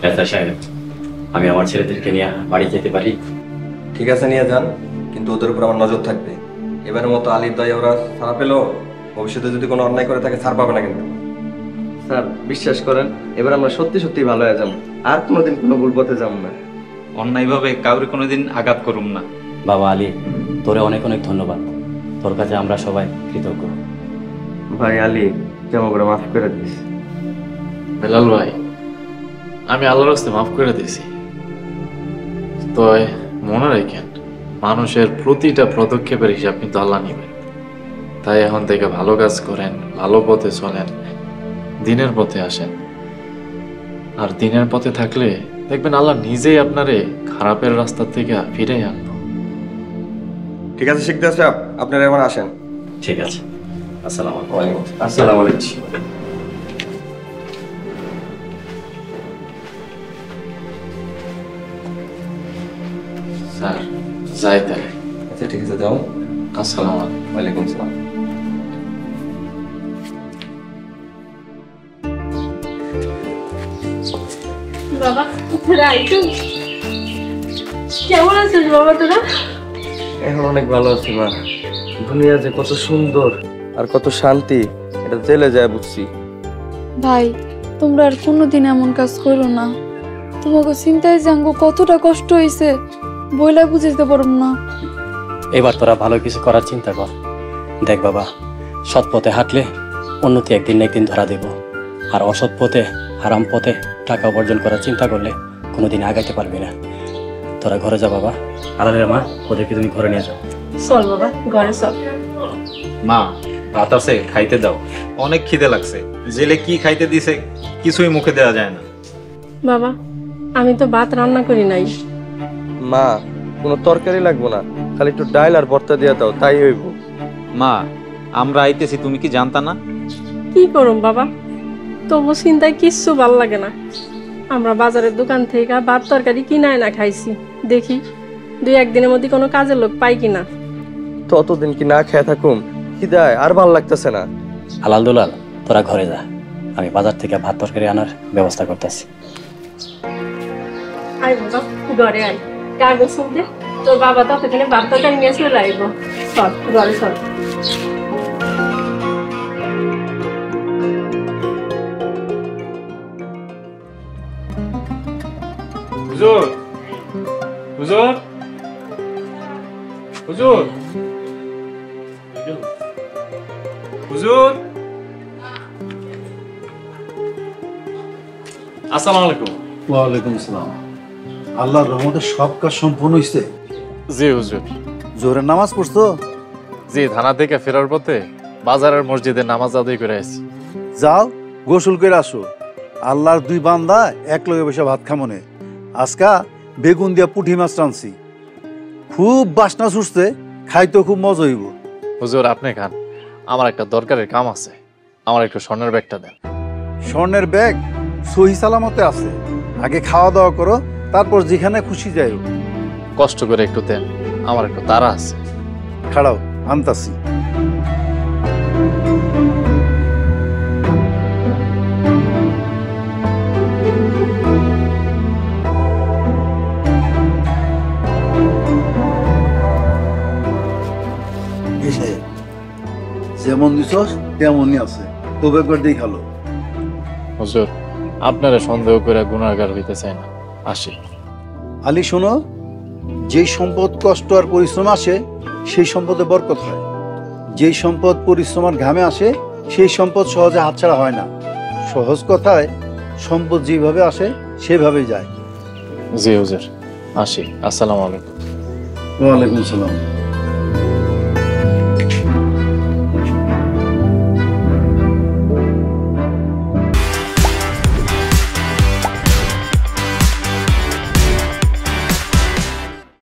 ব্যথা সাহেব, আমি আমার ছেলেদেরকে নিয়ে বাড়ি যেতে পারি? ঠিক আছে, নিয়ে যান, কিন্তু ওদের উপর আমার নজর থাকবে। এবারের মতো আলির দায় ওরা ছাড়া পেলো, ভবিষ্যতে যদি কোনো অন্যায় করে থাকে ছাড় পাবে না কিন্তু। স্যার বিশ্বাস করেন, এবার আমরা সত্যি সত্যি ভালো হয়ে যাবো, আর কোনোদিন কোনো ভুল পথে যাবো না। অন্যায়ভাবে কাউরে কোনোদিন আঘাত করুম না। বাবা আলী, তোরে অনেক অনেক ধন্যবাদ। তোর কাছে আমরা সবাই কৃতজ্ঞ। ভাই আলী, ক্ষমা করে মাফ করে দিস। বেলাল ভাই, আমি আল্লাহর রাস্তায় মাফ করে দিয়েছি। তো মনে রাখেন, মানুষের প্রতিটা পদক্ষেপের হিসাব কিন্তু আল্লাহ নিবেন। তাই এখন থেকে ভালো কাজ করেন, ভালো পথে চলেন, দিনের পথে আসেন। আর দিনের পথে থাকলে দেখবেন আল্লাহ নিজেই আপনারে খারাপের রাস্তা থেকে ফিরে আনবো। ঠিক আছে শিকদার সাহেব, আপনারা এবার আসেন। ঠিক আছে, আসসালামু ওয়ালাইকুম আসসালামু আলাইকুম। স্যার যাই তাহলে। আচ্ছা ঠিক আছে, যাও। আসসালামু আলাইকুম। ওয়ালাইকুম সালাম। বাবা রাইটু, কেমন আছিস বাবা তোরা? এখন অনেক ভালো আছি মা। দুনিয়া যে কত সুন্দর আর কত শান্তি, এটা জেলে যায় বুঝছি। ভাই, তোমরা আর কোনোদিন এমন কাজ করো না। তোমাকে চিন্তায় জাঙ্গো কতটা কষ্ট হয়েছে, বইলা বুঝাইতে পারব না। এবার তোরা ভালো কিছু করার চিন্তা কর। দেখ বাবা, সৎ পথে হাঁটলে উন্নতি একদিন না একদিন ধরা দেব, আর অসৎ পথে, হারাম পথে টাকা উপার্জন করার চিন্তা করলে কোনোদিন আগাইতে পারবি না। তোরা ঘরে যা বাবা। আলালের মা, ওদেরকে তুমি ঘরে নিয়ে যাও। চল বাবা, ঘরে চল। মা, ভাত আছে, খাইতে দাও। অনেক খিদে লাগছে। জেলে কি খাইতে দিছে কিছুই মুখে দেওয়া যায় না। বাবা, আমি তো ভাত রান্না করি নাই। মা, কোনো তরকারি লাগবো না, খালি একটু ডাল আর ভর্তা দিয়ে দাও, তাই হইব। মা, আমরা আইতেছি, তুমি কি জানতা না? কি করুম বাবা, তবু চিন্তায় কিচ্ছু ভাল লাগে না। আমরা বাজারের দোকান থেকে ভাত তরকারি কিনায় না খাইছি, দেখি 2-1 দিনের মধ্যে কোনো কাজের লোক পাই কিনা। ততদিন কি না খেয়ে থাকুম, কি দেয় আর ভাল লাগতেছে না। আলাল দুলাল, তোরা ঘরে যা, আমি বাজার থেকে ভাত তরকারি আনার ব্যবস্থা করতেছি। আয় বাবা, ঘরে আয়, কাগজ শুনতে তোর বাবা ততদিনে ভাত তরকারি নিয়ে চলে আইব। চল ঘরে চল। হুজুর, হুজুর, হুজুর, হুজুর, আসসালামু আলাইকুম। ওয়ালাইকুম আসসালাম। আল্লাহর রহমতে সব কাজ সম্পূর্ণ হয়েছে। জি হুজুর। জোহরের নামাজ পড়ছো? জি, থানা থেকে ফেরার পথে বাজারের মসজিদে নামাজ আদায় করে আসছি। যাও গোসল করে আসো। আল্লাহর 2 বান্দা এক লগে বসে ভাত খামনে। আজকা বেগুন দিয়া পুঁটি মাছ রানছি, খুব বাসনা ছুটছে, খাইতে খুব মজা হইব। হুজুর আপনি খান, আমার একটা দরকারের কাম আছে। আমার একটু স্বর্ণের ব্যাগটা দেন। স্বর্ণের ব্যাগ সহি সালামতে আছে, আগে খাওয়া দাওয়া করো, তারপর যেখানে খুশি যাইও। কষ্ট করে একটু দেন, আমার একটু তাড়া আছে। খাড়াও, আনতাছি। যেমন দিছস তেমনই আছে, তবে একবার দিয়ে খালো। হুজুর, আপনারা সন্দেহ করে গুনাহগার হইতে চাই না, আসি। আলী শোনো, যেই সম্পদ কষ্ট আর পরিশ্রম আসে সেই সম্পদে বরকত হয়। যেই সম্পদ পরিশ্রম আর ঘামে আসে সেই সম্পদ সহজে হাতছাড়া হয় না। সহজ কথায় সম্পদ যেভাবে আসে সেভাবেই যায়। জি হুজুর, আসি। আসসালামু আলাইকুম। ওয়ালাইকুম সালাম।